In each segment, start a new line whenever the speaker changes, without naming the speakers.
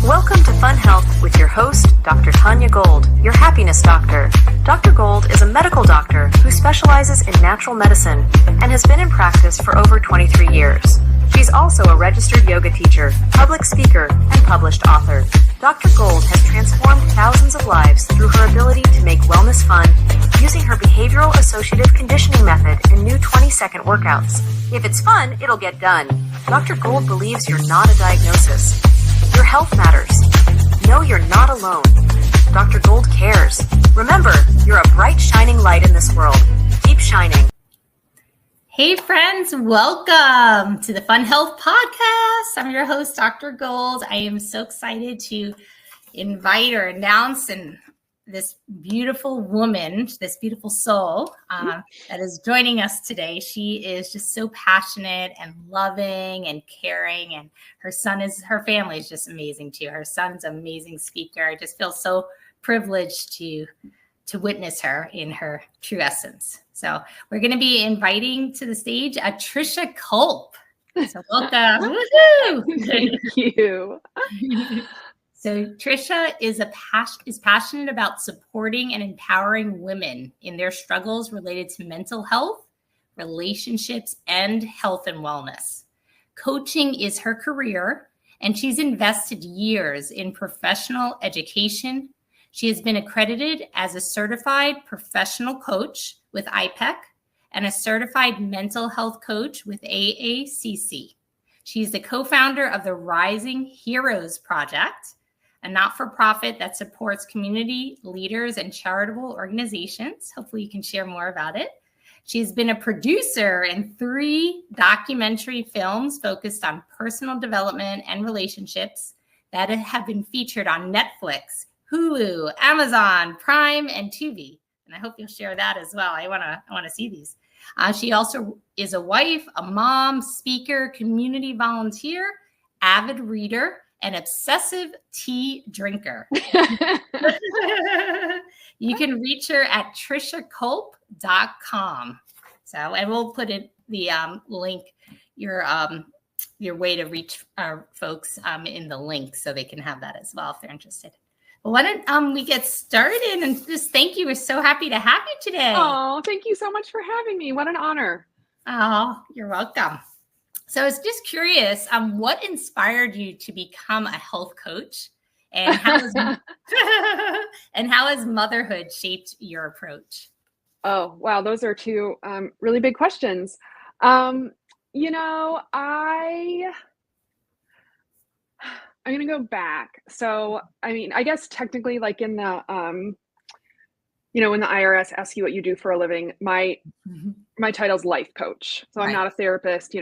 Welcome to Fun Health with your host, Dr. Tanya Gold, your happiness doctor. Dr. Gold is a medical doctor who specializes in natural medicine and has been in practice for over 23 years. She's also a registered yoga teacher, public speaker, and published author. Dr. Gold has transformed thousands of lives through her ability to make wellness fun using her behavioral associative conditioning method and new 20-second workouts. If it's fun, it'll get done. Dr. Gold believes you're not a diagnosis. Your health matters. Know you're not alone. Dr. Gold cares. Remember, you're a bright, shining light in this world. Keep shining.
Hey friends, welcome to the Fun Health Podcast. I'm your host, Dr. Gold. I am so excited to invite or announce this beautiful woman, this beautiful soul that is joining us today. She is just so passionate and loving and caring, and her family is just amazing too. Her son's an amazing speaker. I just feel so privileged to witness her in her true essence. So we're going to be inviting to the stage Tricia Culp. So welcome. Woohoo!
Thank you.
So Tricia is passionate about supporting and empowering women in their struggles related to mental health, relationships, and health and wellness. Coaching is her career, and she's invested years in professional education. She has been accredited as a certified professional coach with IPEC and a certified mental health coach with AACC. She's the co-founder of the Rising Heroes Project, a not-for-profit that supports community leaders and charitable organizations. Hopefully you can share more about it. She's been a producer in 3 documentary films focused on personal development and relationships that have been featured on Netflix, Hulu, Amazon, Prime, and Tubi. And I hope you'll share that as well. I want to see these. She also is a wife, a mom, speaker, community volunteer, avid reader, an obsessive tea drinker. You can reach her at triciaculp.com. So, and we'll put the link, your way to reach our folks in the link so they can have that as well if they're interested. Well, why don't we get started and just thank you. We're so happy to have you today.
Oh, thank you so much for having me. What an honor.
Oh, you're welcome. So I was just curious, what inspired you to become a health coach, and how has motherhood shaped your approach?
Oh, wow. Those are 2 really big questions. I'm going to go back. So, I guess technically like in the, when the IRS asks you what you do for a living, my title's life coach. So I'm not a therapist,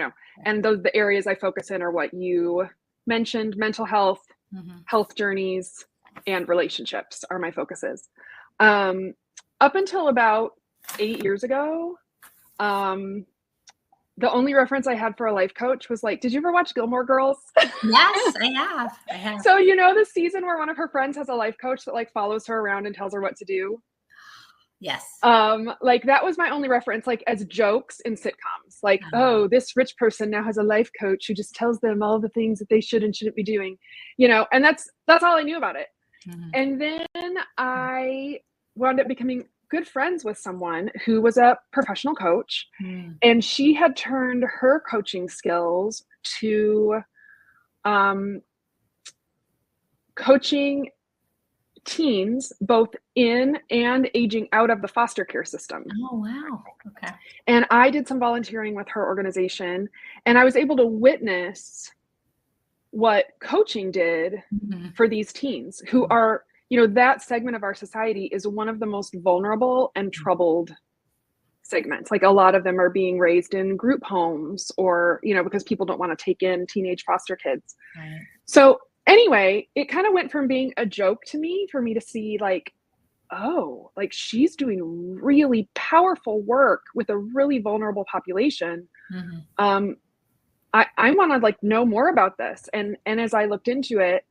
and the areas I focus in are what you mentioned: mental health, health journeys, and relationships are my focuses. Up until about 8 years ago, the only reference I had for a life coach was like, did you ever watch Gilmore Girls?
Yes, I have.
So, the season where one of her friends has a life coach that like follows her around and tells her what to do.
Yes.
Like that was my only reference, like as jokes in sitcoms, like, oh, this rich person now has a life coach who just tells them all the things that they should and shouldn't be doing, and that's all I knew about it. And then I wound up becoming good friends with someone who was a professional coach, and she had turned her coaching skills to coaching teens, both in and aging out of the foster care system.
Oh, wow. Okay.
And I did some volunteering with her organization, and I was able to witness what coaching did for these teens who are, that segment of our society is one of the most vulnerable and troubled segments. Like a lot of them are being raised in group homes or, because people don't want to take in teenage foster kids.
Right.
So anyway, it kind of went from being a joke to me for me to see like, oh, like she's doing really powerful work with a really vulnerable population. I want to like know more about this. And as I looked into it,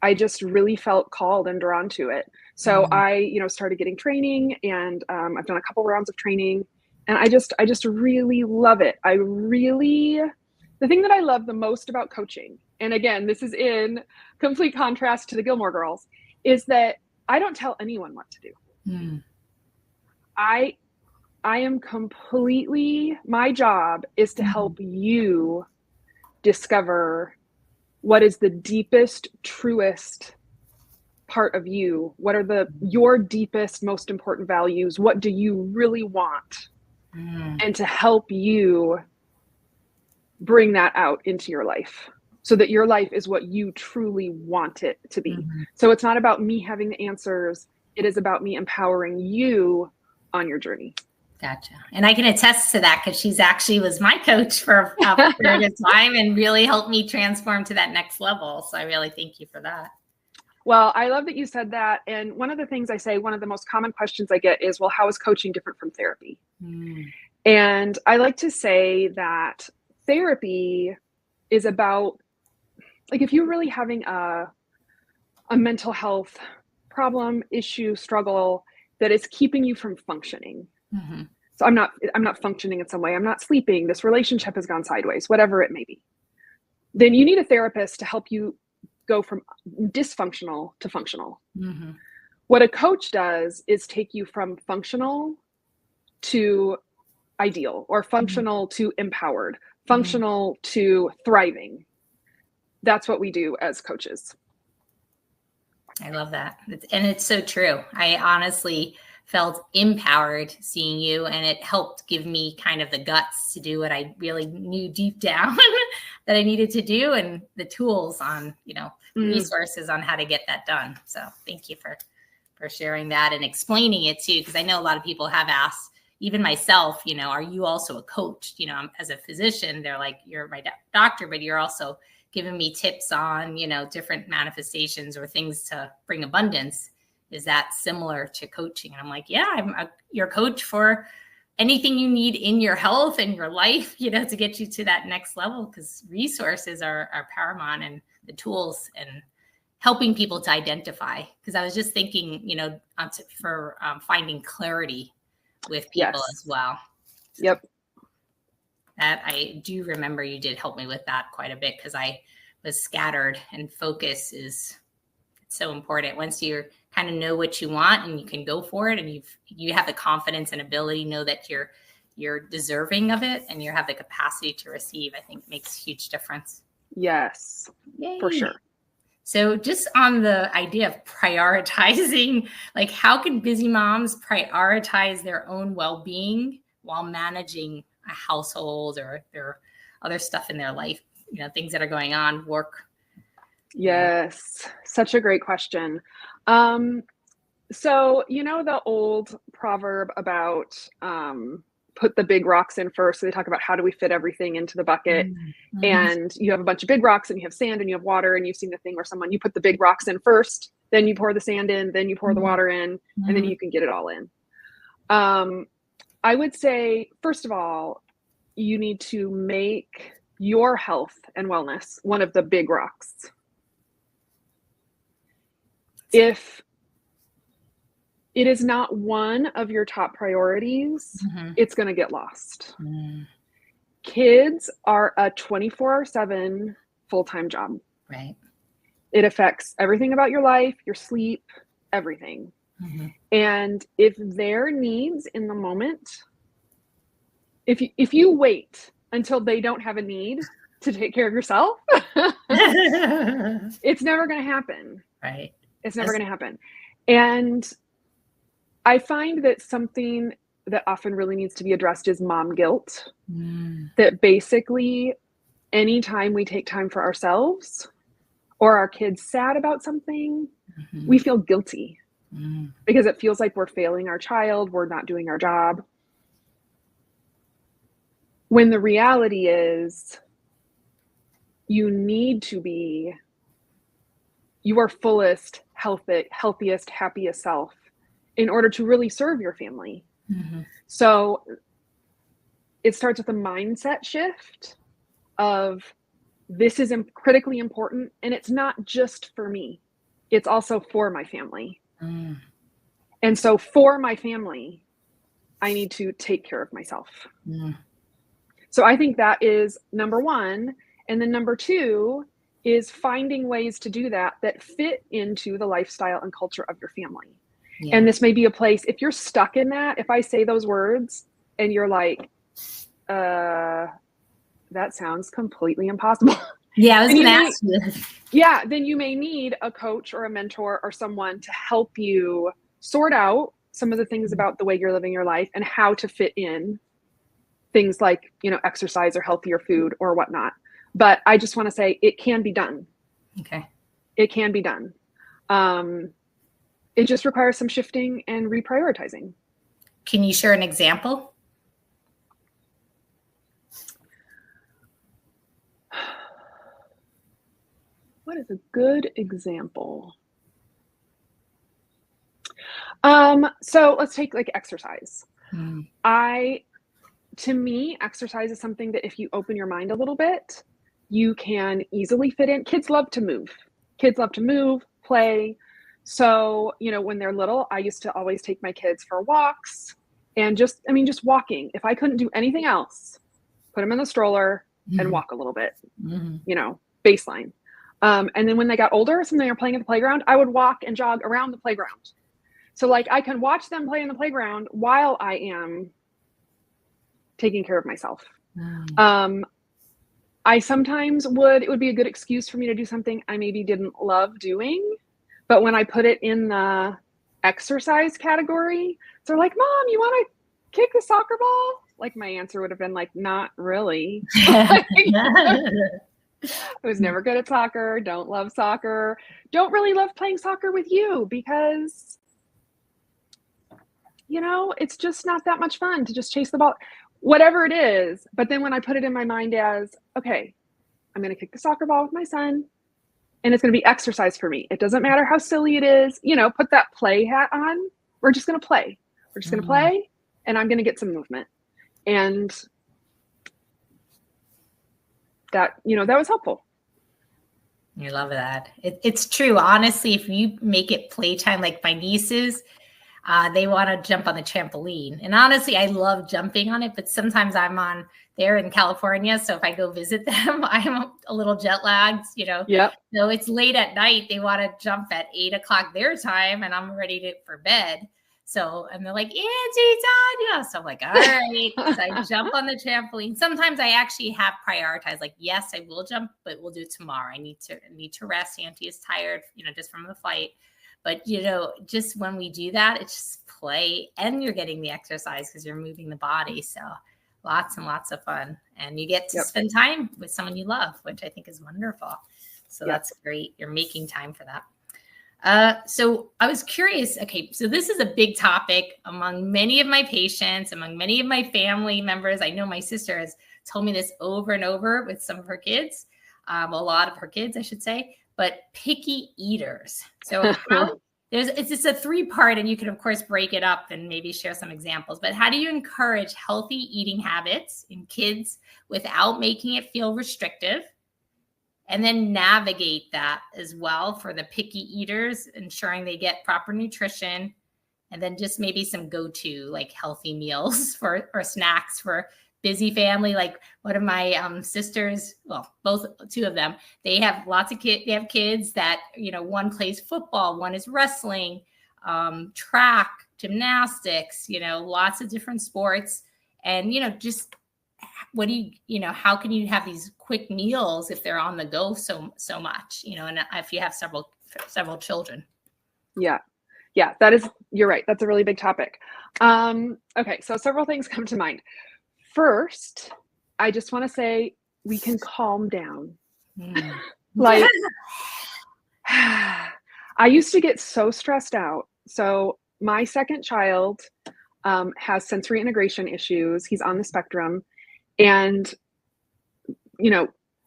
I just really felt called and drawn to it. So I, started getting training, and I've done a couple rounds of training, and I just really love it. The thing that I love the most about coaching and again, this is in complete contrast to the Gilmore Girls, is that I don't tell anyone what to do.
Mm.
I am completely, my job is to help you discover what is the deepest, truest part of you. What are your deepest, most important values? What do you really want? And to help you bring that out into your life so that your life is what you truly want it to be. So it's not about me having the answers. It is about me empowering you on your journey.
Gotcha. And I can attest to that because she's actually was my coach for a period of time and really helped me transform to that next level. So I really thank you for that.
Well, I love that you said that. And one of the things I say, one of the most common questions I get is, well, how is coaching different from therapy? And I like to say that therapy is about, like, if you're really having a mental health problem, issue, struggle that is keeping you from functioning. So I'm not functioning in some way. I'm not sleeping. This relationship has gone sideways, whatever it may be. Then you need a therapist to help you go from dysfunctional to functional. What a coach does is take you from functional to ideal, or functional to empowered, functional to thriving. That's what we do as coaches.
I love that. And it's so true. I honestly felt empowered seeing you, and it helped give me kind of the guts to do what I really knew deep down that I needed to do, and the tools on, resources on how to get that done. So thank you for sharing that and explaining it too, because I know a lot of people have asked, even myself, are you also a coach? As a physician, they're like, you're my doctor, but you're also giving me tips on, different manifestations or things to bring abundance. Is that similar to coaching? And I'm like, yeah, I'm your coach for anything you need in your health and your life, to get you to that next level, because resources are paramount, and the tools and helping people to identify. Because I was just thinking, for finding clarity with people as well.
Yep.
That I do remember you did help me with that quite a bit, because I was scattered, and focus is so important. Once you kind of know what you want and you can go for it, and you have the confidence and ability, know that you're deserving of it, and you have the capacity to receive, I think makes a huge difference.
Yes. Yay. For sure.
So just on the idea of prioritizing, like, how can busy moms prioritize their own well-being while managing a household or their other stuff in their life, things that are going on, work?
Yes. Such a great question. So, the old proverb about, put the big rocks in first. So they talk about how do we fit everything into the bucket, and you have a bunch of big rocks, and you have sand, and you have water, and you've seen the thing where you put the big rocks in first, then you pour the sand in, then you pour the water in, and then you can get it all in. I would say, first of all, you need to make your health and wellness one of the big rocks. If it is not one of your top priorities, it's going to get lost. Kids are a 24/7 full-time job.
Right.
It affects everything about your life, your sleep, everything. And if their needs in the moment, if you wait until they don't have a need to take care of yourself, it's never going to happen.
Right.
It's never going to happen. And I find that something that often really needs to be addressed is mom guilt. That basically, anytime we take time for ourselves, or our kids sad about something, we feel guilty because it feels like we're failing our child, we're not doing our job. When the reality is, you need to be your fullest, healthiest, happiest self in order to really serve your family. So it starts with a mindset shift of, this is critically important, and it's not just for me, it's also for my family. And so for my family, I need to take care of myself. So I think that is number one. And then number two is finding ways to do that fit into the lifestyle and culture of your family. Yeah. And this may be a place, if you're stuck in that, if I say those words and you're like, that sounds completely impossible.
Yeah, I was going to ask you.
Yeah, then you may need a coach or a mentor or someone to help you sort out some of the things about the way you're living your life and how to fit in things like, exercise or healthier food or whatnot. But I just want to say it can be done.
Okay.
It can be done. It just requires some shifting and reprioritizing.
Can you share an example?
What is a good example? So let's take like exercise. To me, exercise is something that if you open your mind a little bit, you can easily fit in. Kids love to move. Play. So, when they're little, I used to always take my kids for walks and just walking. If I couldn't do anything else, put them in the stroller and walk a little bit, baseline. And then when they got older, when they were playing at the playground, I would walk and jog around the playground. So like I can watch them play in the playground while I am taking care of myself. I sometimes it would be a good excuse for me to do something I maybe didn't love doing, but when I put it in the exercise category, they're like, Mom, you want to kick the soccer ball? Like my answer would have been like, not really. I was never good at soccer, don't love soccer, don't really love playing soccer with you because, it's just not that much fun to just chase the ball, whatever it is. But then when I put it in my mind as, okay, I'm going to kick the soccer ball with my son and it's going to be exercise for me. It doesn't matter how silly it is, put that play hat on. We're just going to play. We're just going to play and I'm going to get some movement. And that, that was helpful.
I love that. It's true. Honestly, if you make it playtime, like my nieces, they want to jump on the trampoline. And honestly, I love jumping on it, but sometimes I'm there in California. So if I go visit them, I'm a little jet lagged,
Yep.
So it's late at night. They want to jump at 8:00 their time and I'm ready for bed. So, and they're like, Auntie Tanya. So I'm like, all right. So I jump on the trampoline. Sometimes I actually have prioritized, like, yes, I will jump, but we'll do it tomorrow. I need to rest. Auntie is tired, just from the flight. But, just when we do that, it's just play and you're getting the exercise because you're moving the body. So lots and lots of fun. And you get to spend time with someone you love, which I think is wonderful. So that's great. You're making time for that. So I was curious. Okay. So this is a big topic among many of my patients, among many of my family members. I know my sister has told me this over and over with some of her kids, a lot of her kids, I should say, but picky eaters. So it's a 3-part, and you can of course break it up and maybe share some examples, but how do you encourage healthy eating habits in kids without making it feel restrictive? And then navigate that as well for the picky eaters, ensuring they get proper nutrition, and then just maybe some go-to like healthy meals or snacks for busy family. Like one of my sisters, well, two of them, they have lots of kids. They have kids that, one plays football, one is wrestling, track, gymnastics, lots of different sports. And, just what do how can you have these quick meals if they're on the go so much, and if you have several children?
Yeah, you're right. That's a really big topic. Okay. So several things come to mind. First, I just want to say we can calm down. Like I used to get so stressed out. So my second child has sensory integration issues. He's on the spectrum. And,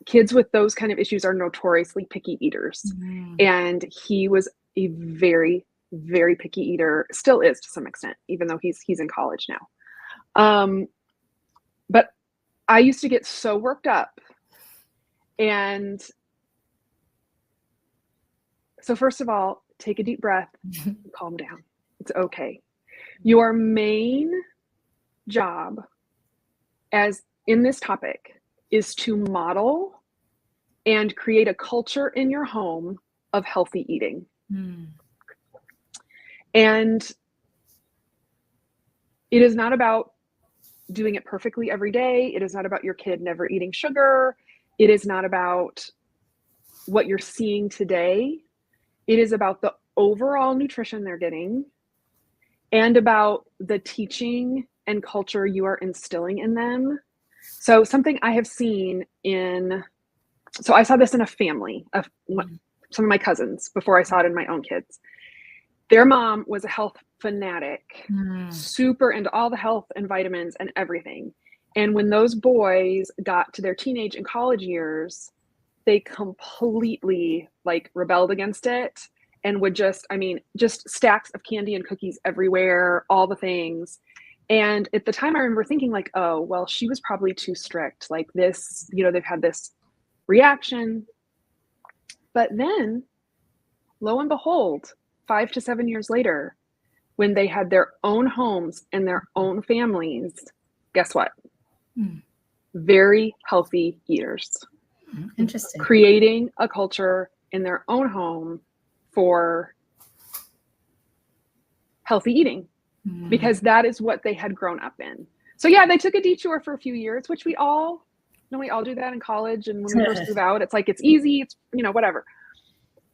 kids with those kind of issues are notoriously picky eaters. And he was a very, very picky eater, still is to some extent, even though he's in college now. But I used to get so worked up. And so first of all, take a deep breath, calm down. It's okay. Your main job in this topic is to model and create a culture in your home of healthy eating. And it is not about doing it perfectly every day. It is not about your kid never eating sugar. It is not about what you're seeing today. It is about the overall nutrition they're getting and about the teaching and culture you are instilling in them. So something I have seen so I saw this in a family of some of my cousins before I saw it in my own kids. Their mom was a health fanatic, super into all the health and vitamins and everything. And when those boys got to their teenage and college years, they completely like rebelled against it and would just stacks of candy and cookies everywhere, all the things. And at the time I remember thinking like, oh, well, she was probably too strict. Like this, they've had this reaction. But then lo and behold, 5 to 7 years later, when they had their own homes and their own families, guess what? Very healthy eaters.
Interesting.
Creating a culture in their own home for healthy eating, because that is what they had grown up in. So yeah, they took a detour for a few years, which we all do that in college. And when we first move out, it's like, it's easy, it's, whatever.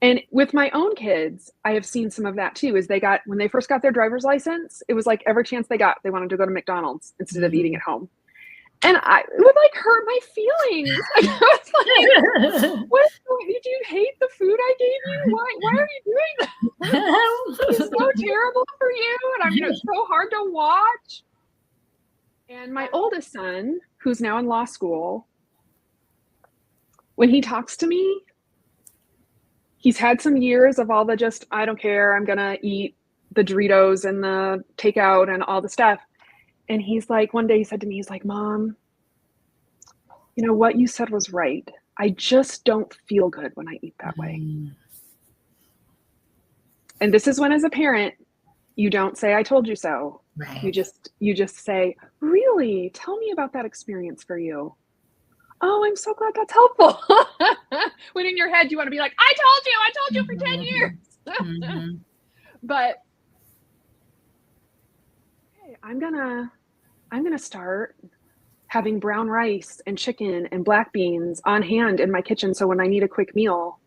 And with my own kids, I have seen some of that too, is when they first got their driver's license, it was like every chance they got, they wanted to go to McDonald's instead of eating at home. And it would like hurt my feelings. Like, I was like, did you hate the food I gave you? Why are you doing that? It's so terrible for you. And it's so hard to watch. And my oldest son, who's now in law school, when he talks to me, he's had some years of all the just, I don't care, I'm going to eat the Doritos and the takeout and all the stuff. And he's like, one day he said to me, he's like, Mom, what you said was right. I just don't feel good when I eat that way. And this is when, as a parent, you don't say, I told you so.
Right.
You just say, really? Tell me about that experience for you. Oh, I'm so glad that's helpful. When in your head, you want to be like, I told you for 10 years. But hey, I'm gonna start having brown rice and chicken and black beans on hand in my kitchen. So when I need a quick meal,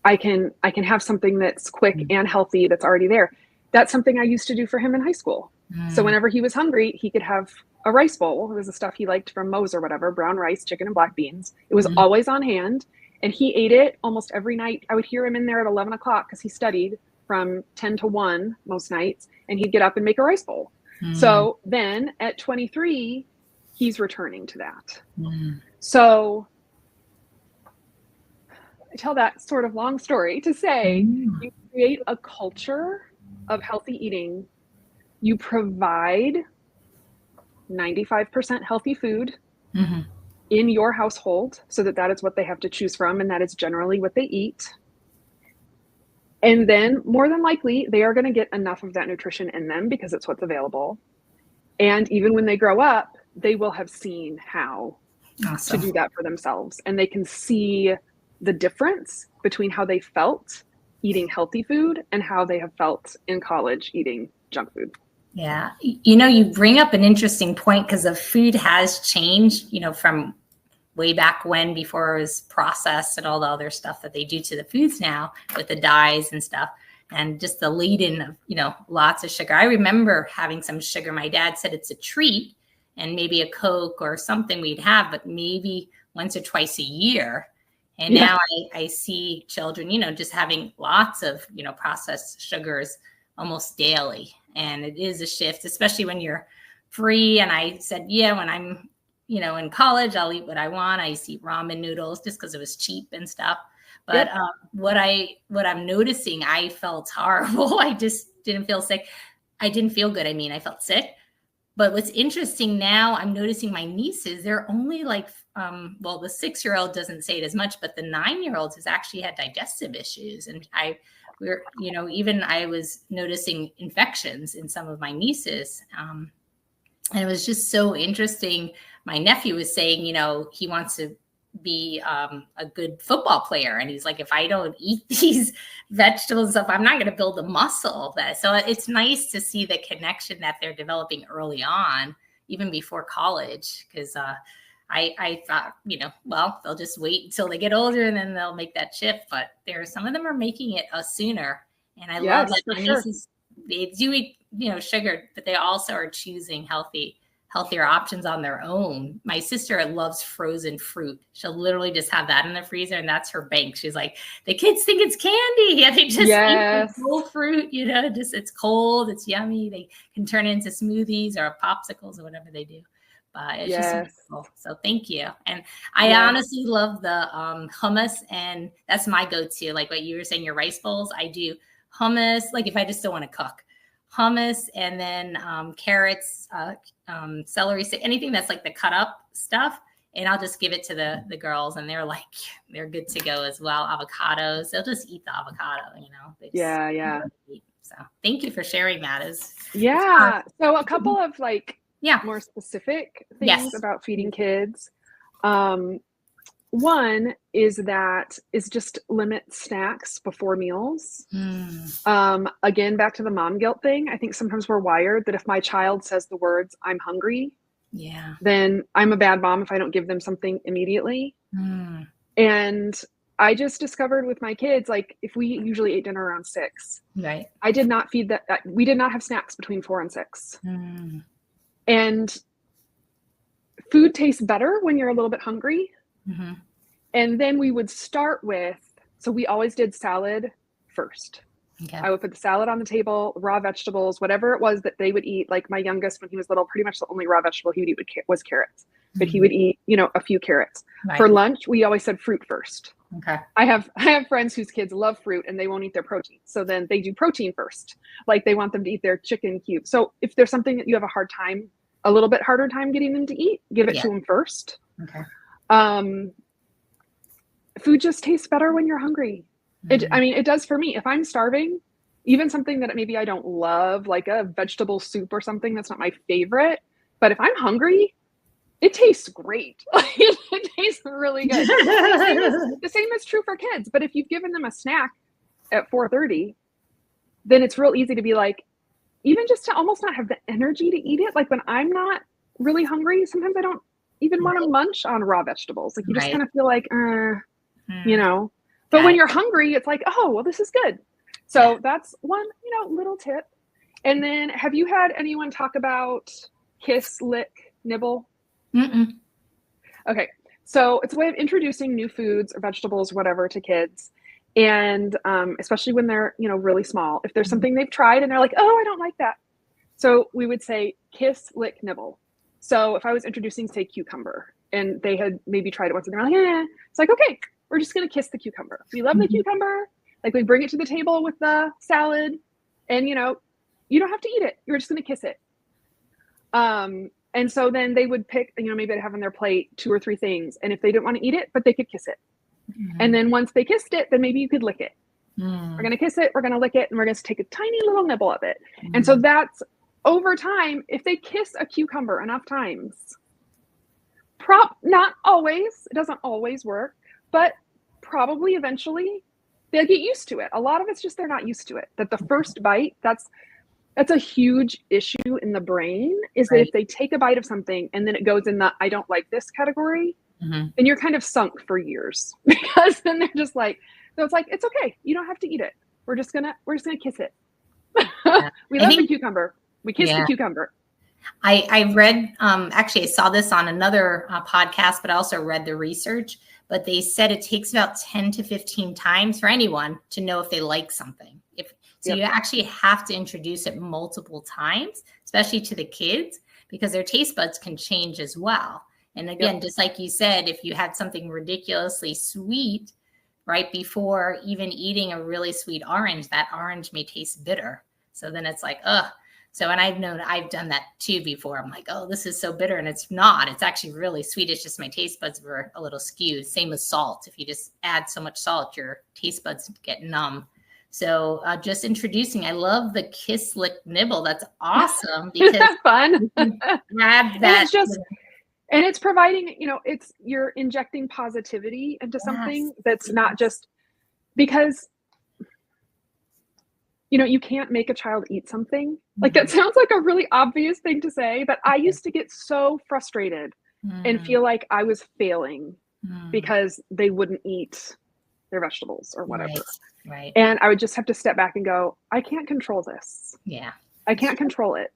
I can have something that's quick and healthy that's already there. That's something I used to do for him in high school. So whenever he was hungry, he could have a rice bowl. It was the stuff he liked from Moe's or whatever, brown rice, chicken and black beans. It was always on hand, and he ate it almost every night. I would hear him in there at 11 o'clock because he studied from 10 to 1 most nights, and he'd get up and make a rice bowl. So then at 23, he's returning to that. So I tell that sort of long story to say, you create a culture of healthy eating. You provide 95% healthy food in your household, so that is what they have to choose from, and that is generally what they eat. And then more than likely, they are going to get enough of that nutrition in them because it's what's available. And even when they grow up, they will have seen how to do that for themselves. And they can see the difference between how they felt eating healthy food and how they have felt in college eating junk food.
Yeah. You bring up an interesting point, because the food has changed, from way back when, before it was processed and all the other stuff that they do to the foods now with the dyes and stuff, and just the laden of, lots of sugar. I remember having some sugar. My dad said it's a treat, and maybe a Coke or something we'd have, but maybe once or twice a year. And now I see children, just having lots of, processed sugars almost daily. And it is a shift, especially when you're free. And I said, when I'm, in college, I'll eat what I want. I used to eat ramen noodles just because it was cheap and stuff. But what I'm noticing, I felt horrible. I just didn't feel sick. I didn't feel good. I felt sick. But what's interesting now, I'm noticing my nieces, they're only like, the 6-year-old doesn't say it as much, but the 9-year-old has actually had digestive issues. And I was noticing infections in some of my nieces. And it was just so interesting. My nephew was saying, he wants to be a good football player. And he's like, if I don't eat these vegetables and stuff, I'm not going to build the muscle. So it's nice to see the connection that they're developing early on, even before college, because I thought, well, they'll just wait until they get older and then they'll make that shift. But some of them are making it sooner. And I love that my nieces, they do eat, sugar, but they also are choosing healthier options on their own. My sister loves frozen fruit. She'll literally just have that in the freezer, and that's her bank. She's like, the kids think it's candy. And they just eat the whole fruit, it's cold, it's yummy. They can turn it into smoothies or popsicles or whatever they do. But it's just beautiful. So thank you. And I honestly love the hummus, and that's my go-to. Like what you were saying, your rice bowls, I do hummus, like if I just don't want to cook. Hummus, and then carrots, celery, anything that's like the cut up stuff. And I'll just give it to the girls, and they're good to go as well. Avocados, they'll just eat the avocado, So thank you for sharing that.
So a couple of more specific things about feeding kids. One is just limit snacks before meals. Again, back to the mom guilt thing. I think sometimes we're wired that if my child says the words, I'm hungry, then I'm a bad mom if I don't give them something immediately. And I just discovered with my kids, if we usually ate dinner around 6,
right?
I did not feed that. We did not have snacks between 4 and 6. And food tastes better when you're a little bit hungry. And then we would start so we always did salad first. Okay. I would put the salad on the table, raw vegetables, whatever it was that they would eat. Like my youngest, when he was little, pretty much the only raw vegetable he would eat was carrots. But he would eat, a few carrots. Right. For lunch, we always said fruit first. Okay. I have friends whose kids love fruit and they won't eat their protein. So then they do protein first. Like they want them to eat their chicken cubes. So if there's something that you have a little bit harder time getting them to eat, give it to them first. Okay. Food just tastes better when you're hungry. It does for me. If I'm starving, even something that maybe I don't love, like a vegetable soup or something that's not my favorite, but if I'm hungry, it tastes great. It tastes really good. The same is true for kids. But if you've given them a snack at 4:30, then it's real easy to be like, even just to almost not have the energy to eat it. Like when I'm not really hungry, sometimes I don't even want to munch on raw vegetables. Like you just kind of feel like, but when you're hungry, it's like, oh, well, this is good. So that's one, little tip. And then have you had anyone talk about kiss, lick, nibble? Mm-mm. Okay. So it's a way of introducing new foods or vegetables, whatever, to kids. And especially when they're, really small, if there's something they've tried and they're like, oh, I don't like that. So we would say kiss, lick, nibble. So if I was introducing, say, cucumber, and they had maybe tried it once and they're like, it's like, okay, we're just going to kiss the cucumber. We love the cucumber. Like we bring it to the table with the salad and, you don't have to eat it. You're just going to kiss it. And so then they would pick, maybe they'd have on their plate 2 or 3 things. And if they didn't want to eat it, but they could kiss it. And then once they kissed it, then maybe you could lick it. We're going to kiss it. We're going to lick it. And we're going to take a tiny little nibble of it. And so that's over time. If they kiss a cucumber enough times, not always, it doesn't always work, but probably eventually they'll get used to it. A lot of it's just, they're not used to it. That the first bite, that's a huge issue in the brain, is that if they take a bite of something and then it goes in the, I don't like this category, then you're kind of sunk for years, because then they're just like, so it's like, it's okay. You don't have to eat it. We're just gonna kiss it. We love the cucumber. We kiss the cucumber.
I read, actually I saw this on another podcast, but I also read the research, but they said it takes about 10 to 15 times for anyone to know if they like something. So you actually have to introduce it multiple times, especially to the kids, because their taste buds can change as well. And again, just like you said, if you had something ridiculously sweet right before even eating a really sweet orange, that orange may taste bitter. So then it's like, ugh. So, and I've done that too before. I'm like, oh, this is so bitter. And it's not. It's actually really sweet. It's just my taste buds were a little skewed. Same with salt. If you just add so much salt, your taste buds get numb. So just introducing, I love the kiss, lick, nibble. That's awesome, because
fun.
Grab that.
And it's providing, you're injecting positivity into something that's not just because, you can't make a child eat something. Like that sounds like a really obvious thing to say, but I used to get so frustrated and feel like I was failing because they wouldn't eat their vegetables or whatever.
Right.
And I would just have to step back and go, I can't control this.
Yeah.
I can't control it.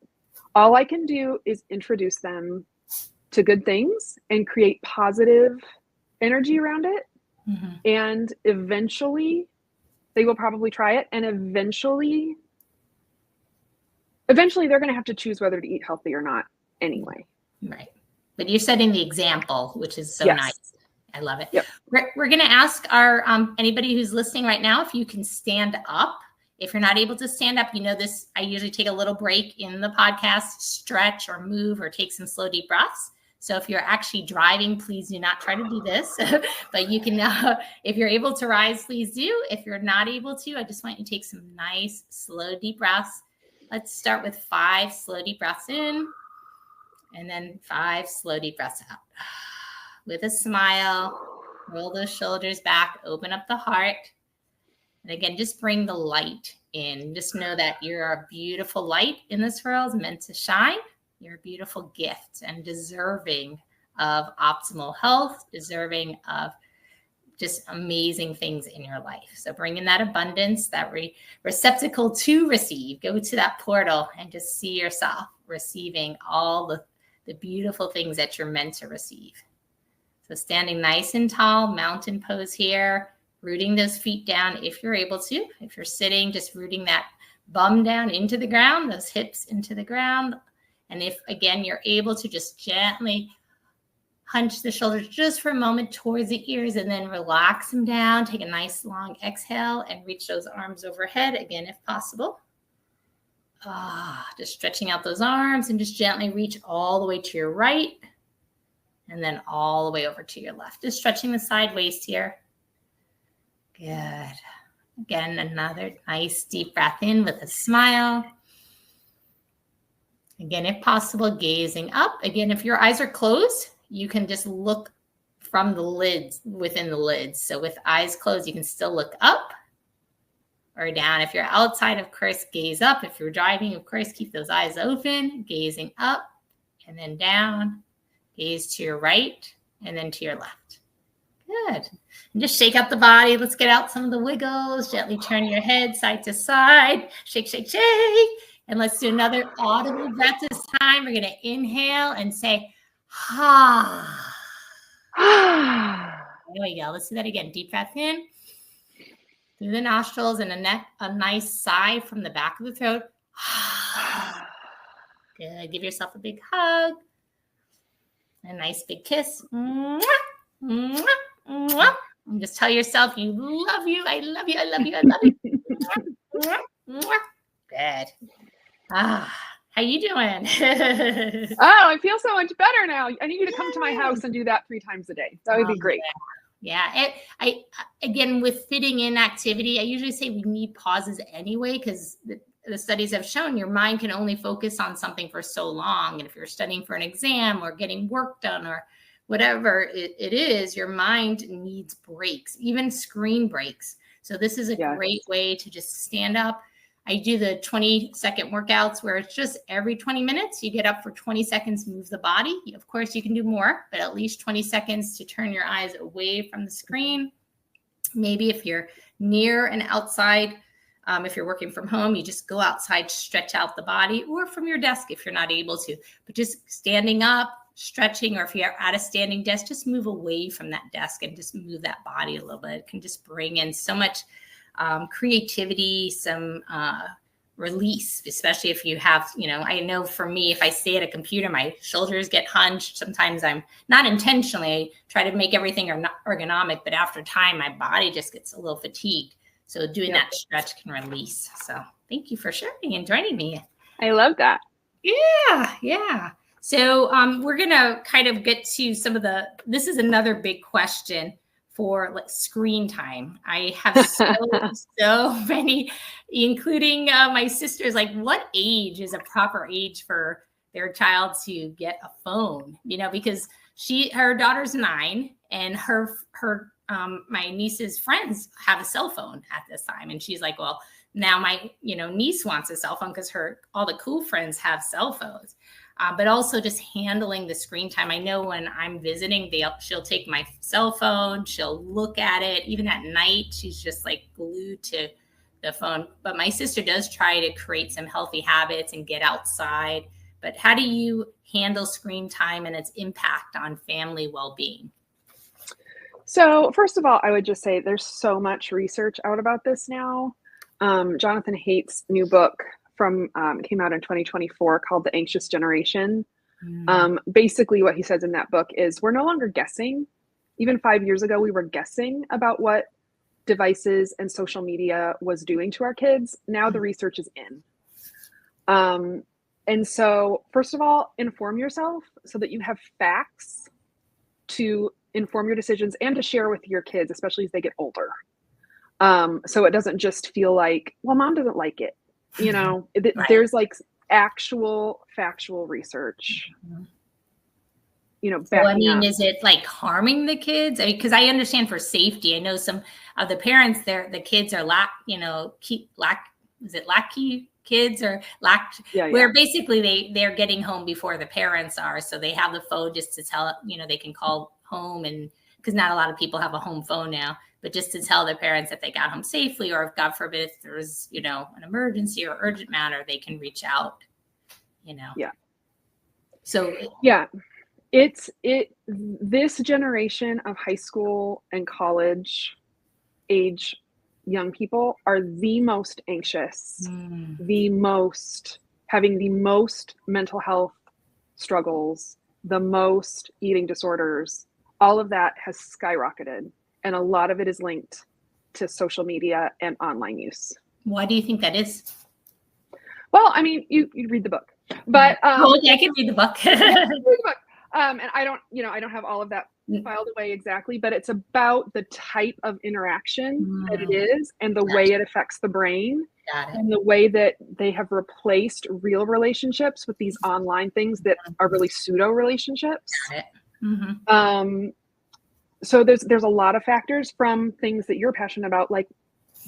All I can do is introduce them to good things and create positive energy around it. And eventually they will probably try it. And eventually they're going to have to choose whether to eat healthy or not anyway.
Right. But you're setting the example, which is so nice. I love it.
Yep.
We're going to ask our anybody who's listening right now if you can stand up. If you're not able to stand up, this, I usually take a little break in the podcast, stretch or move or take some slow, deep breaths. So if you're actually driving, please do not try to do this. But you can, if you're able to rise, please do. If you're not able to, I just want you to take some nice, slow, deep breaths. Let's start with 5 slow, deep breaths in, and then 5 slow, deep breaths out. With a smile, roll those shoulders back, open up the heart. And again, just bring the light in. Just know that you're a beautiful light in this world, meant to shine. You're a beautiful gift and deserving of optimal health, deserving of just amazing things in your life. So bring in that abundance, that receptacle to receive. Go to that portal and just see yourself receiving all the beautiful things that you're meant to receive. So standing nice and tall, mountain pose here, rooting those feet down if you're able to. If you're sitting, just rooting that bum down into the ground, those hips into the ground. And if, again, you're able to just gently hunch the shoulders just for a moment towards the ears and then relax them down. Take a nice long exhale and reach those arms overhead, again, if possible. Just stretching out those arms and just gently reach all the way to your right and then all the way over to your left. Just stretching the side waist here. Good. Again, another nice deep breath in with a smile. Again, if possible, gazing up. Again, if your eyes are closed, you can just look from the lids, within the lids. So with eyes closed, you can still look up or down. If you're outside, of course, gaze up. If you're driving, of course, keep those eyes open, gazing up and then down. Gaze to your right and then to your left. Good. And just shake out the body. Let's get out some of the wiggles. Gently turn your head side to side. Shake, shake, shake. And let's do another audible breath this time. We're going to inhale and say, ha. There we go. Let's do that again. Deep breath in through the nostrils and a nice sigh from the back of the throat. Good. Give yourself a big hug. A nice big kiss. Mwah, mwah, mwah. And just tell yourself you love you. I love you. I love you. I love you. Mwah, mwah. Good. How you doing?
I feel so much better now. I need you to come to my house and do that 3 times a day. That would be great.
Yeah. I again, with fitting in activity, I usually say we need pauses anyway, because the studies have shown your mind can only focus on something for so long. And if you're studying for an exam or getting work done or whatever it is, your mind needs breaks, even screen breaks. So this is a great way to just stand up. I do the 20-second workouts where it's just every 20 minutes, you get up for 20 seconds, move the body. Of course, you can do more, but at least 20 seconds to turn your eyes away from the screen. Maybe if you're near and outside, if you're working from home, you just go outside, stretch out the body, or from your desk if you're not able to. But just standing up, stretching, or if you're at a standing desk, just move away from that desk and just move that body a little bit. It can just bring in so much creativity, some release, especially if you have, I know for me, if I stay at a computer, my shoulders get hunched. Sometimes I'm not intentionally, I try to make everything ergonomic, but after time, my body just gets a little fatigued. So doing that stretch can release. So thank you for sharing and joining me.
I love that.
Yeah. So we're going to kind of get to this is another big question for like screen time. I have so many, including my sisters, like what age is a proper age for their child to get a phone? Because her daughter's 9, and my niece's friends have a cell phone at this time. And she's like, well, now my, niece wants a cell phone because all the cool friends have cell phones. But also just handling the screen time. I know when I'm visiting, she'll take my cell phone, she'll look at it. Even at night, she's just like glued to the phone. But my sister does try to create some healthy habits and get outside. But how do you handle screen time and its impact on family well-being?
So first of all, I would just say there's so much research out about this now. Jonathan Haidt's new book came out in 2024 called The Anxious Generation. Basically what he says in that book is we're no longer guessing. Even 5 years ago, we were guessing about what devices and social media was doing to our kids. Now the research is in. And so first of all, inform yourself so that you have facts to inform your decisions and to share with your kids, especially as they get older. So it doesn't just feel like, well, mom doesn't like it. Right. There's like actual factual research.
Is it like harming the kids? Because I understand for safety. I know some of the parents the kids are lackey kids or where basically they're getting home before the parents are. So they have the phone just to tell, they can call home, and because not a lot of people have a home phone now, but just to tell their parents that they got home safely, or if God forbid, if there's, an emergency or urgent matter, they can reach out,
Yeah.
So
yeah, this generation of high school and college age young people are the most anxious, having the most mental health struggles, the most eating disorders. All of that has skyrocketed. And a lot of it is linked to social media and online use.
Why do you think that is?
Well, I mean, you read the book, but
I can read the book.
Read the book. And I don't have all of that filed away exactly, but it's about the type of interaction that it is, and the way it affects the brain, and the way that they have replaced real relationships with these online things that are really pseudo relationships. So there's a lot of factors, from things that you're passionate about, like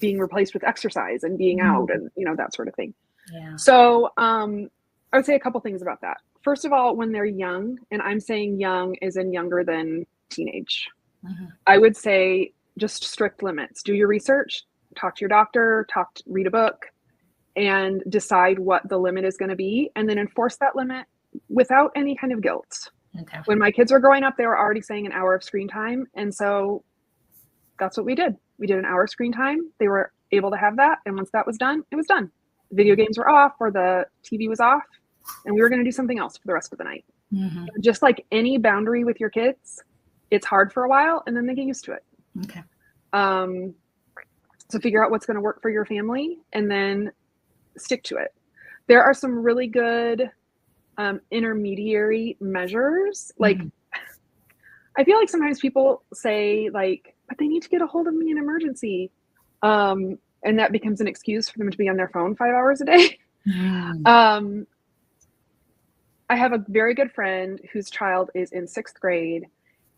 being replaced with exercise and being out and, that sort of thing. Yeah. So I would say a couple things about that. First of all, when they're young, and I'm saying young is in younger than teenage, I would say just strict limits. Do your research, talk to your doctor, read a book, and decide what the limit is going to be, and then enforce that limit without any kind of guilt. Okay. When my kids were growing up, they were already saying an hour of screen time. And so that's what we did. We did an hour of screen time. They were able to have that. And once that was done, it was done. The video games were off, or the TV was off, and we were going to do something else for the rest of the night. Just like any boundary with your kids, it's hard for a while and then they get used to it. Okay. So figure out what's going to work for your family and then stick to it. There are some really good intermediary measures. Like, I feel like sometimes people say like, but they need to get a hold of me in emergency. And that becomes an excuse for them to be on their phone 5 hours a day. I have a very good friend whose child is in 6th grade,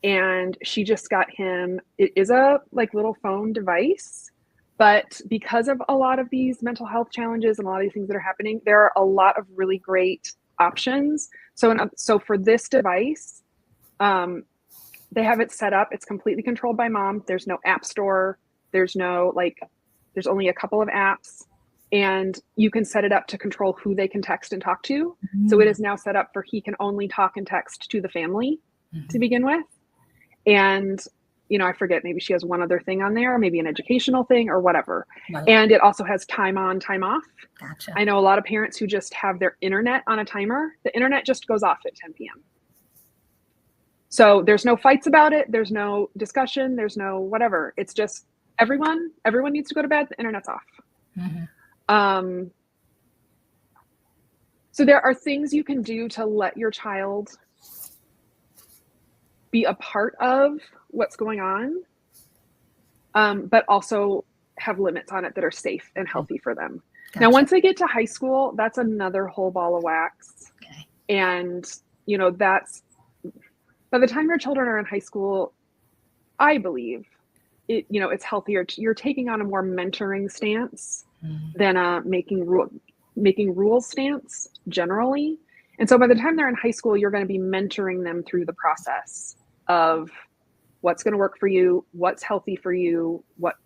and she just got him, it is a like little phone device, but because of a lot of these mental health challenges and a lot of these things that are happening, there are a lot of really great options. So for this device, they have it set up. It's completely controlled by mom. There's no app store. There's only a couple of apps, and you can set it up to control who they can text and talk to. So it is now set up for he can only talk and text to the family to begin with. And, I forget, maybe she has one other thing on there, maybe an educational thing or whatever. Right. And it also has time on, time off. Gotcha. I know a lot of parents who just have their internet on a timer. The internet just goes off at 10 p.m. So there's no fights about it. There's no discussion. There's no whatever. It's just everyone needs to go to bed. The internet's off. So there are things you can do to let your child be a part of what's going on, but also have limits on it that are safe and healthy for them. Gotcha. Now, once they get to high school, that's another whole ball of wax. Okay. And, by the time your children are in high school, I believe it's healthier. You're taking on a more mentoring stance than a making rules stance generally. And so by the time they're in high school, you're going to be mentoring them through the process of what's going to work for you, what's healthy for you, what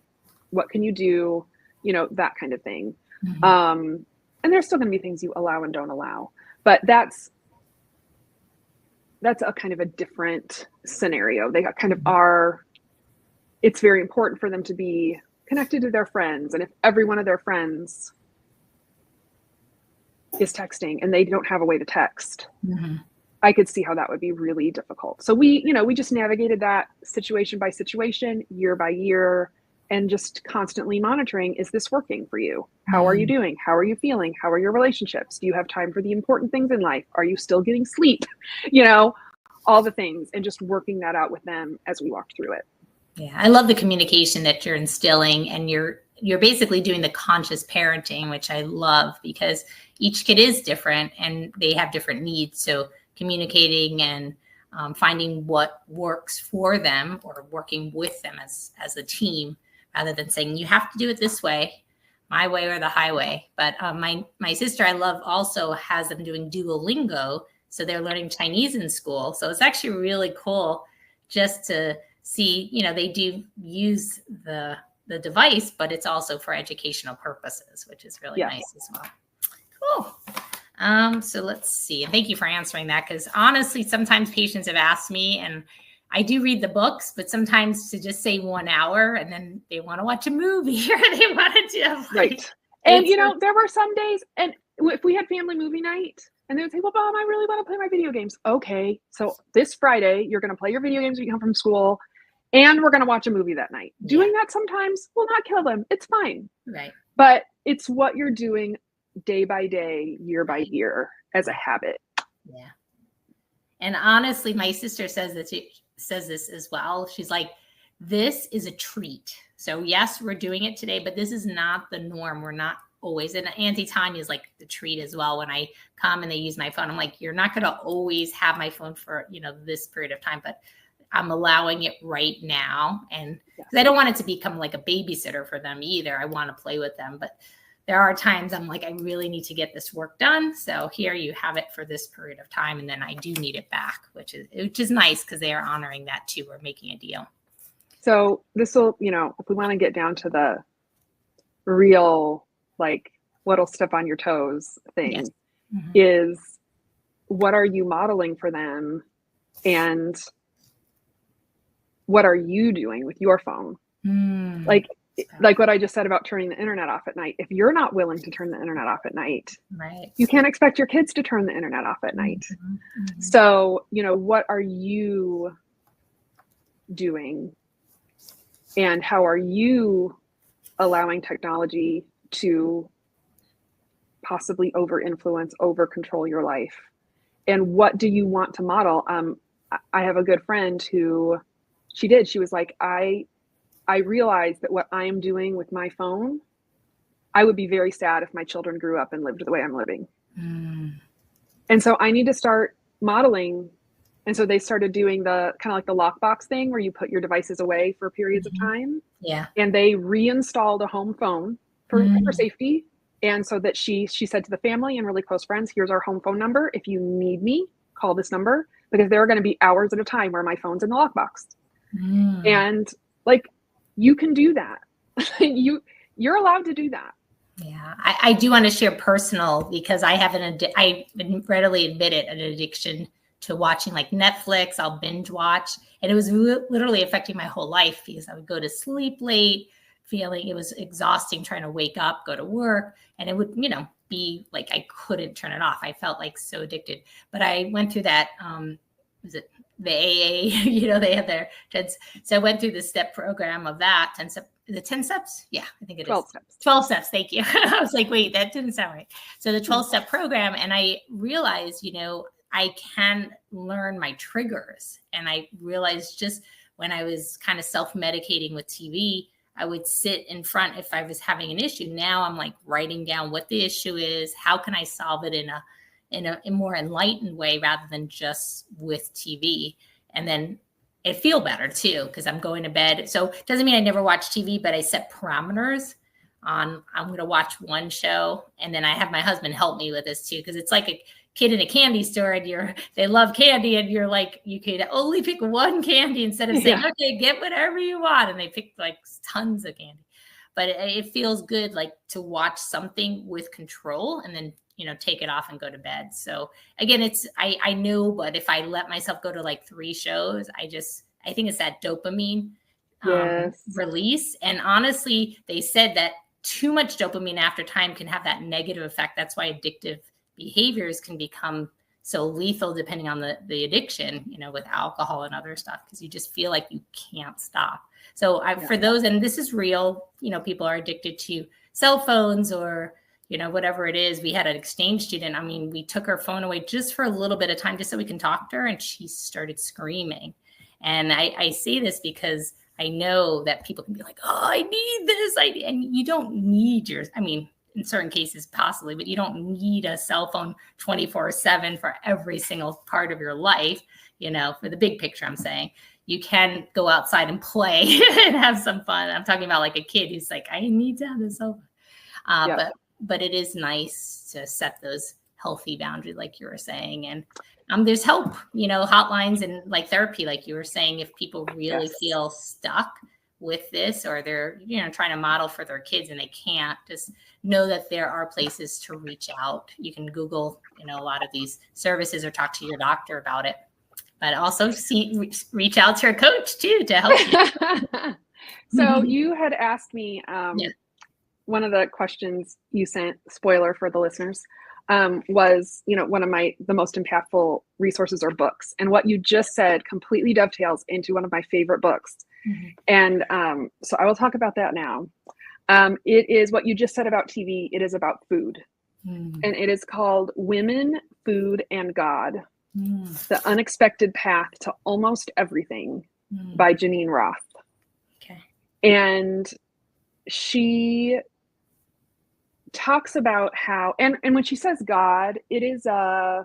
can you do, that kind of thing. And there's still going to be things you allow and don't allow, but that's a kind of a different scenario. They kind of are, it's very important for them to be connected to their friends. And if every one of their friends is texting and they don't have a way to text, I could see how that would be really difficult. So we just navigated that situation by situation, year by year, and just constantly monitoring, is this working for you? How are you doing? How are you feeling? How are your relationships? Do you have time for the important things in life? Are you still getting sleep? All the things, and just working that out with them as we walked through it.
Yeah, I love the communication that you're instilling, and you're basically doing the conscious parenting, which I love, because each kid is different and they have different needs. So communicating and finding what works for them, or working with them as a team, rather than saying you have to do it this way, my way or the highway. But my sister, I love, also has them doing Duolingo. So they're learning Chinese in school. So it's actually really cool just to see, they do use the device, but it's also for educational purposes, which is really nice as well. Cool. So let's see. And thank you for answering that, because honestly, sometimes patients have asked me, and I do read the books, but sometimes to just say 1 hour and then they want to watch a movie or they want to do
right. And there were some days, and if we had family movie night, and they would say, well, Mom, I really want to play my video games. Okay, so this Friday, you're going to play your video games when you come from school, and we're going to watch a movie that night. Doing that sometimes will not kill them. It's fine.
Right.
But it's what you're doing day by day, year by year as a habit.
Yeah. And honestly, my sister says this as well. She's like, this is a treat. So yes, we're doing it today, but this is not the norm. We're not always. And Auntie Tanya is like the treat as well. When I come and they use my phone, I'm like, you're not going to always have my phone for, this period of time, but I'm allowing it right now. And I don't want it to become like a babysitter for them either. I want to play with them, but there are times I'm like, I really need to get this work done. So here you have it for this period of time. And then I do need it back, which is nice, because they are honoring that too. We're making a deal.
So this will, if we want to get down to the real, like, what'll step on your toes thing, is what are you modeling for them? And what are you doing with your phone? Like what I just said about turning the internet off at night. If you're not willing to turn the internet off at night, you can't expect your kids to turn the internet off at night. So, what are you doing? And how are you allowing technology to possibly over-influence, over-control your life? And what do you want to model? I have a good friend who she was like, I realized that what I am doing with my phone, I would be very sad if my children grew up and lived the way I'm living. And so I need to start modeling. And so they started doing the kind of like the lockbox thing, where you put your devices away for periods of time.
Yeah.
And they reinstalled a home phone for safety. And so that she said to the family and really close friends, here's our home phone number. If you need me, call this number, because there are going to be hours at a time where my phone's in the lockbox. And like, you can do that. You're allowed to do that.
Yeah, I do want to share personal, because I have I readily admit it, an addiction to watching like Netflix. I'll binge watch, and it was literally affecting my whole life, because I would go to sleep late, feeling it was exhausting, trying to wake up, go to work, and it would, be like I couldn't turn it off. I felt like so addicted. But I went through that. Was it the AA? They have their 10. So I went through the step program of that. 10 steps? Yeah, I think it
12
is.
steps.
12 steps. Thank you. I was like, wait, that didn't sound right. So the 12-step program, and I realized, I can learn my triggers. And I realized just when I was kind of self-medicating with TV, I would sit in front if I was having an issue. Now I'm like writing down what the issue is. How can I solve it in a more enlightened way, rather than just with TV? And then I feel better too, because I'm going to bed. So it doesn't mean I never watch TV, but I set parameters on, I'm going to watch one show. And then I have my husband help me with this too, because it's like a kid in a candy store and they love candy and you're like, you could only pick one candy instead of saying, okay, get whatever you want. And they pick like tons of candy. But it feels good, like to watch something with control and then, take it off and go to bed. So again, I know, but if I let myself go to like 3 shows, I think it's that dopamine release. And honestly, they said that too much dopamine after time can have that negative effect. That's why addictive behaviors can become so lethal depending on the addiction, with alcohol and other stuff, because you just feel like you can't stop. So for those, and this is real, people are addicted to cell phones or, whatever it is. We had an exchange student. I mean, we took her phone away just for a little bit of time, just so we can talk to her. And she started screaming. And I say this because I know that people can be like, oh, I need this. And you don't need in certain cases possibly, but you don't need a cell phone 24/7 for every single part of your life, for the big picture, I'm saying. You can go outside and play and have some fun. I'm talking about like a kid who's like, I need to have this cell phone. But it is nice to set those healthy boundaries, like you were saying. And there's help, hotlines and like therapy, like you were saying, if people really feel stuck with this, or they're, trying to model for their kids and they can't, just know that there are places to reach out. You can Google, a lot of these services or talk to your doctor about it, but also reach out to your coach too, to help you.
So you had asked me, one of the questions you sent, spoiler for the listeners, was, one of the most impactful resources or books. And what you just said completely dovetails into one of my favorite books. Mm-hmm. And so I will talk about that now. It is what you just said about TV. It is about food. Mm. And it is called Women, Food, and God, The Unexpected Path to Almost Everything by Janine Roth. Okay. And she talks about how, and when she says God, it is I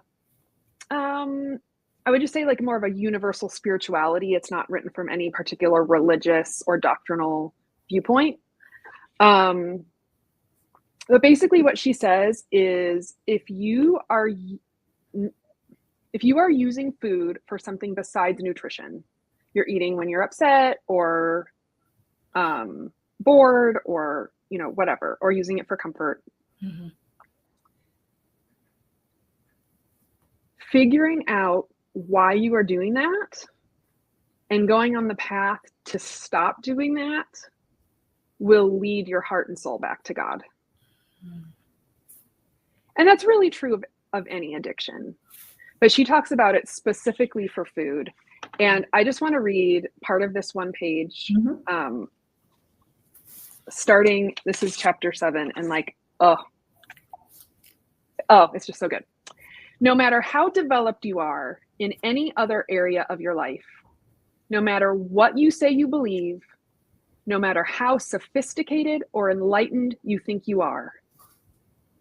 would just say like more of a universal spirituality. It's not written from any particular religious or doctrinal viewpoint. But basically what she says is if you are using food for something besides nutrition, you're eating when you're upset or bored or whatever, or using it for comfort. Mm-hmm. Figuring out why you are doing that and going on the path to stop doing that will lead your heart and soul back to God. Mm. And that's really true of any addiction. But she talks about it specifically for food. And I just want to read part of this one page. Mm-hmm. Starting, this is chapter 7, and it's just so good. No matter how developed you are in any other area of your life, no matter what you say you believe, no matter how sophisticated or enlightened you think you are,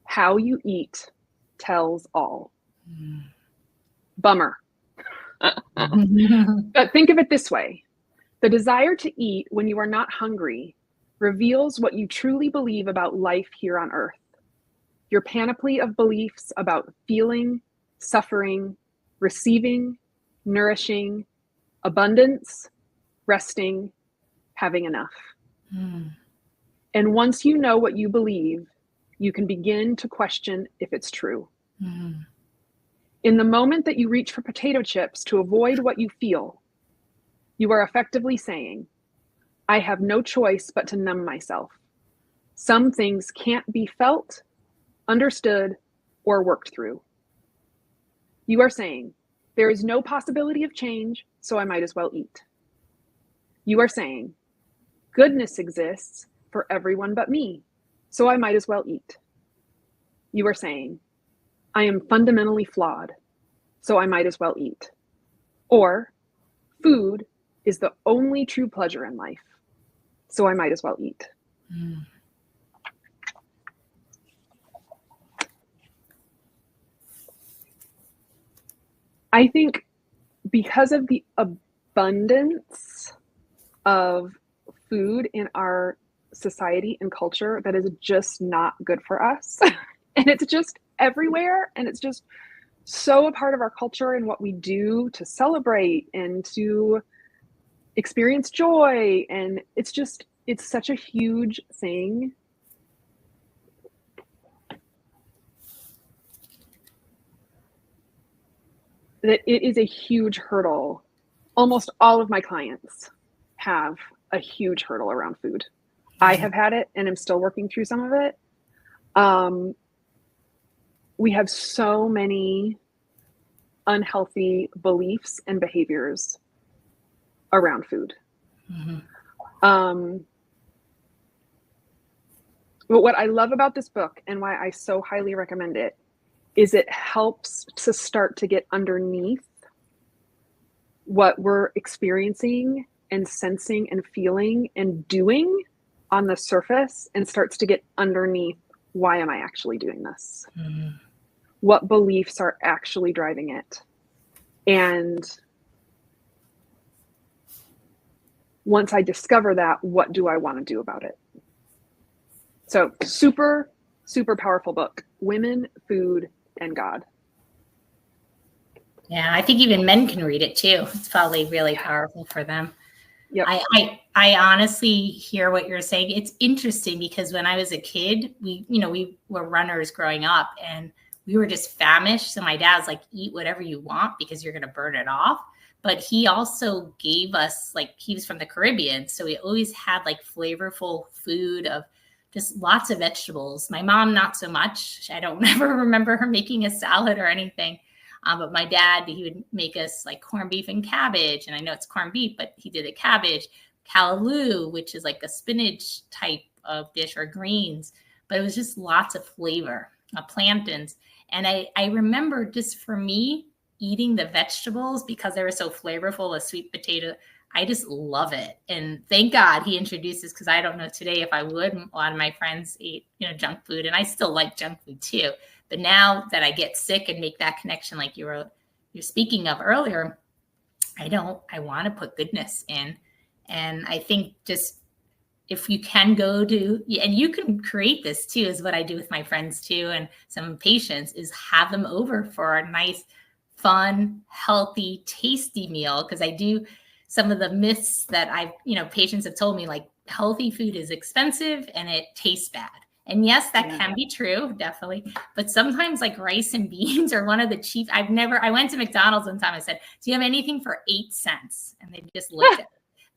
how you eat tells all. Mm. Bummer. But think of it this way. The desire to eat when you are not hungry reveals what you truly believe about life here on earth. Your panoply of beliefs about feeling, suffering, receiving, nourishing, abundance, resting, having enough. Mm. And once you know what you believe, you can begin to question if it's true. Mm. In the moment that you reach for potato chips to avoid what you feel, you are effectively saying, I have no choice but to numb myself. Some things can't be felt, understood, or worked through. You are saying, there is no possibility of change, so I might as well eat. You are saying, goodness exists for everyone but me, so I might as well eat. You are saying, I am fundamentally flawed, so I might as well eat. Or, food is the only true pleasure in life, so I might as well eat. Mm. I think because of the abundance of food in our society and culture that is just not good for us. And it's just everywhere. And it's just so a part of our culture and what we do to celebrate and to experience joy. And it's such a huge thing. That it is a huge hurdle. Almost all of my clients have a huge hurdle around food. I have had it and I'm still working through some of it. We have so many unhealthy beliefs and behaviors around food. But what I love about this book and why I so highly recommend it is it helps to start to get underneath what we're experiencing and sensing and feeling and doing on the surface, and starts to get underneath, why am I actually doing this? What beliefs are actually driving it? And once I discover that, what do I want to do about it? So super, super powerful book. Women, Food, and God.
Yeah, I think even men can read it too. It's probably really powerful for them.
Yep.
I honestly hear what you're saying. It's interesting because when I was a kid, we were runners growing up and we were just famished. So my dad's like, eat whatever you want because you're going to burn it off. But he also gave us, like, he was from the Caribbean. So we always had like flavorful food of just lots of vegetables. My mom, not so much. I don't ever remember her making a salad or anything. But my dad, he would make us like corned beef and cabbage. And I know it's corned beef, but he did a cabbage, callaloo, which is like a spinach type of dish, or greens. But it was just lots of flavor, plantains. And I remember, just for me, eating the vegetables because they were so flavorful, a sweet potato. I just love it. And thank God he introduced this, because I don't know today if I would. A lot of my friends eat, junk food, and I still like junk food too. But now that I get sick and make that connection, like you're speaking of earlier, I want to put goodness in. And I think just if you can go to, and you can create this too, is what I do with my friends too, and some patients, is have them over for a nice, fun, healthy, tasty meal. Because I do some of the myths that patients have told me, like healthy food is expensive and it tastes bad. And yes, that can be true, definitely. But sometimes like rice and beans are one of the cheap. I went to McDonald's one time. I said, do you have anything for 8 cents? And they just looked at me.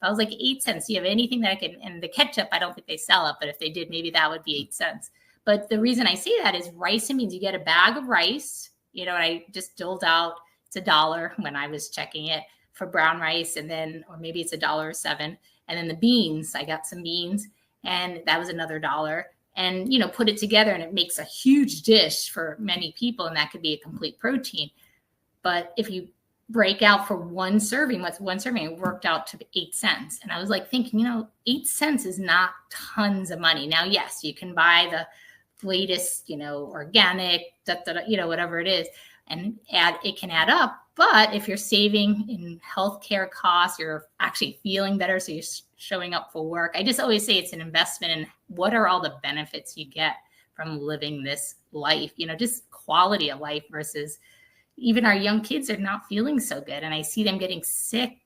I was like, 8 cents. Do you have anything that I can, and the ketchup, I don't think they sell it, but if they did, maybe that would be 8 cents. But the reason I say that is rice and beans. You get a bag of rice, and I just doled out, it's $1 when I was checking it for brown rice. And then, or maybe it's $1.07. And then the beans, I got some beans, and that was another $1. And, put it together and it makes a huge dish for many people. And that could be a complete protein. But if you break out for one serving, what's one serving? It worked out to 8 cents. And I was like thinking, 8 cents is not tons of money. Now, yes, you can buy the latest, organic, whatever it is, and it can add up. But if you're saving in healthcare costs, you're actually feeling better. So you're showing up for work. I just always say it's an investment in what are all the benefits you get from living this life, just quality of life, versus even our young kids are not feeling so good. And I see them getting sick,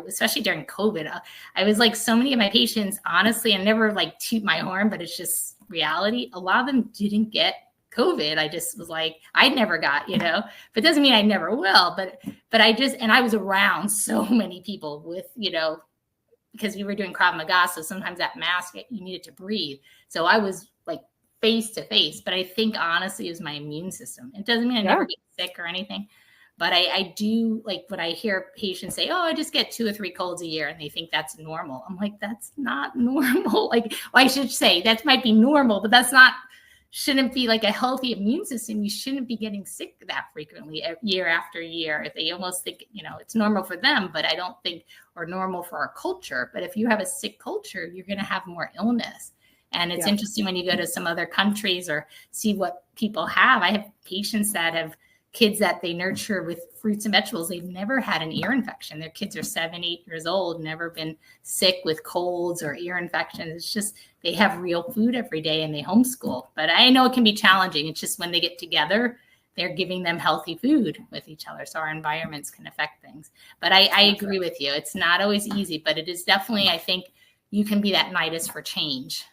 especially during COVID. I was like, so many of my patients, honestly, I never like toot my horn, but it's just reality. A lot of them didn't get COVID. I just was like, I never got, but it doesn't mean I never will, but I was around so many people with, because we were doing Krav Maga. So sometimes that mask, you needed to breathe. So I was like face to face, but I think honestly it was my immune system. It doesn't mean I never get sick or anything, but I do, like, when I hear patients say, oh, I just get 2 or 3 colds a year, and they think that's normal. I'm like, that's not normal. Like, well, I should say that might be normal, but shouldn't be like a healthy immune system. You shouldn't be getting sick that frequently year after year. If they almost think, it's normal for them, but I don't think, or normal for our culture. But if you have a sick culture, you're going to have more illness. And it's interesting when you go to some other countries or see what people have. I have patients that have kids that they nurture with fruits and vegetables, they've never had an ear infection. Their kids are 7, 8 years old, never been sick with colds or ear infections. It's just they have real food every day and they homeschool. But I know it can be challenging. It's just when they get together, they're giving them healthy food with each other. So our environments can affect things. But I agree with you. It's not always easy, but it is definitely, I think you can be that nidus for change,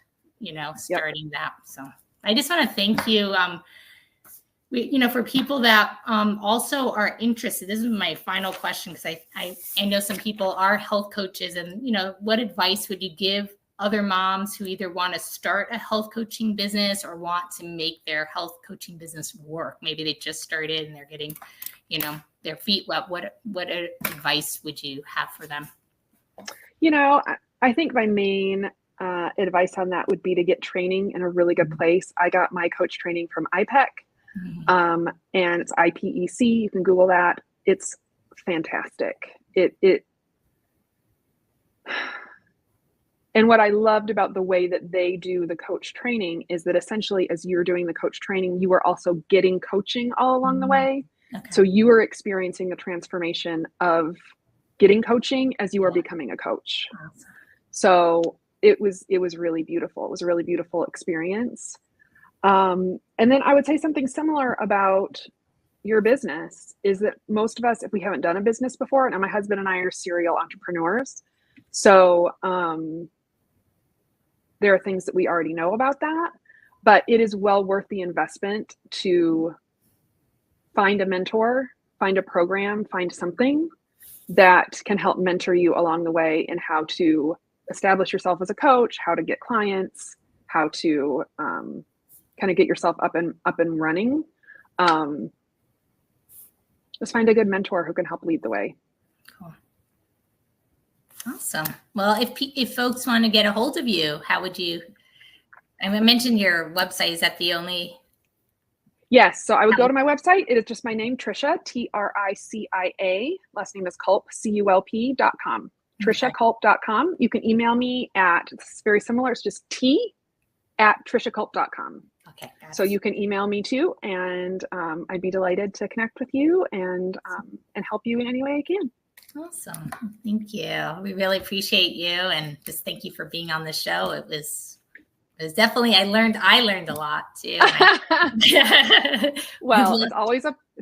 starting that. So I just want to thank you. For people that also are interested, this is my final question, because I know some people are health coaches, and, what advice would you give other moms who either want to start a health coaching business or want to make their health coaching business work? Maybe they just started and they're getting, their feet wet. What advice would you have for them?
I think my main advice on that would be to get training in a really good place. I got my coach training from IPEC. And it's IPEC. You can Google that. It's fantastic. And what I loved about the way that they do the coach training is that essentially, as you're doing the coach training, you are also getting coaching all along the way. Okay. So you are experiencing the transformation of getting coaching as you are becoming a coach. Awesome. So it was really beautiful. It was a really beautiful experience. And then I would say something similar about your business is that most of us, if we haven't done a business before, now my husband and I are serial entrepreneurs. So there are things that we already know about that, but it is well worth the investment to find a mentor, find a program, find something that can help mentor you along the way in how to establish yourself as a coach, how to get clients, how to kind of get yourself up and running. Just find a good mentor who can help lead the way.
Cool. Awesome. Well, if folks want to get a hold of you, how would you? I mentioned your website. Is that the only?
Yes. So I would go to my website. It is just my name, Tricia, Tricia. Last name is Culp, CULP.com. TriciaCulp.com. You can email me it's very similar. It's just T@TriciaCulp.com. Okay. So you can email me too, and I'd be delighted to connect with you and help you in any way I can.
Awesome. Thank you. We really appreciate you, and just thank you for being on the show. It was definitely, I learned a lot too.
Well, it's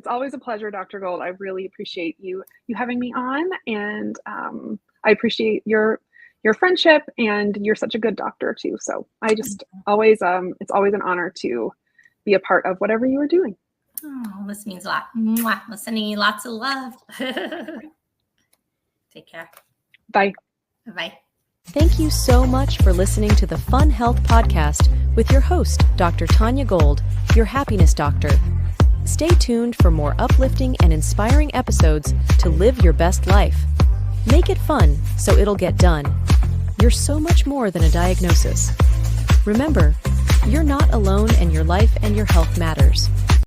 always a pleasure, Dr. Gold. I really appreciate you having me on, and I appreciate your friendship, and you're such a good doctor too. So I just always, it's always an honor to be a part of whatever you are doing.
Oh, this means a lot. Mwah. I'm sending you lots of love. Take care.
Bye.
Bye.
Thank you so much for listening to the Fun Health Podcast with your host, Dr. Tanya Gold, your happiness doctor. Stay tuned for more uplifting and inspiring episodes to live your best life. Make it fun so it'll get done. You're so much more than a diagnosis. Remember, you're not alone, and your life and your health matters.